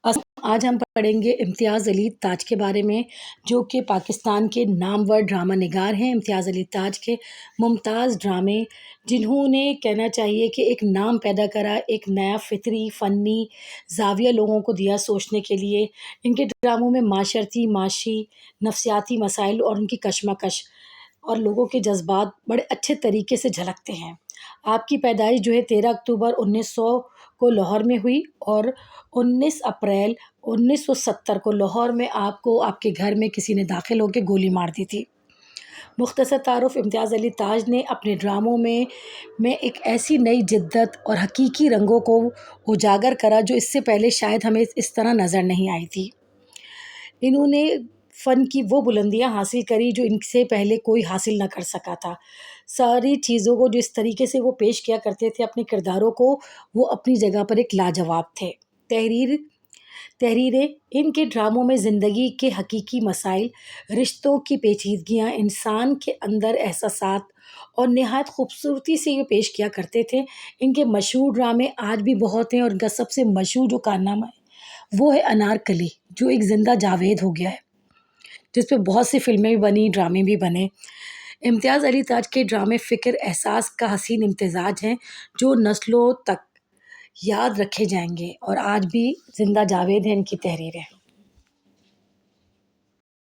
آج ہم پڑھیں گے امتیاز علی تاج کے بارے میں، جو کہ پاکستان کے نامور ڈرامہ نگار ہیں۔ امتیاز علی تاج کے ممتاز ڈرامے، جنہوں نے کہنا چاہیے کہ ایک نام پیدا کرا، ایک نیا فطری فنی زاویہ لوگوں کو دیا سوچنے کے لیے۔ ان کے ڈراموں میں معاشرتی، معاشی، نفسیاتی مسائل اور ان کی کشمکش اور لوگوں کے جذبات بڑے اچھے طریقے سے جھلکتے ہیں۔ آپ کی پیدائش جو ہے 13 اکتوبر 1900 کو لاہور میں ہوئی، اور 19 اپریل 1970 کو لاہور میں آپ کو آپ کے گھر میں کسی نے داخل ہو کے گولی مار دی تھی۔ مختصر تعارف، امتیاز علی تاج نے اپنے ڈراموں میں ایک ایسی نئی جدت اور حقیقی رنگوں کو اجاگر کرا جو اس سے پہلے شاید ہمیں اس طرح نظر نہیں آئی تھی۔ انہوں نے فن کی وہ بلندیاں حاصل کری جو ان سے پہلے کوئی حاصل نہ کر سکا تھا۔ ساری چیزوں کو جس طریقے سے وہ پیش کیا کرتے تھے، اپنے کرداروں کو، وہ اپنی جگہ پر ایک لاجواب تھے۔ تحریریں، ان کے ڈراموں میں زندگی کے حقیقی مسائل، رشتوں کی پیچیدگیاں، انسان کے اندر احساسات اور نہایت خوبصورتی سے یہ پیش کیا کرتے تھے۔ ان کے مشہور ڈرامے آج بھی بہت ہیں، اور ان کا سب سے مشہور جو کارنامہ ہے وہ ہے انارکلی، جو ایک زندہ جاوید ہو گیا ہے، جس پہ بہت سی فلمیں بھی بنی، ڈرامے بھی بنے۔ امتیاز علی تاج کے ڈرامے فکر احساس کا حسین امتزاج ہیں، جو نسلوں تک یاد رکھے جائیں گے، اور آج بھی زندہ جاوید ہیں ان کی تحریریں۔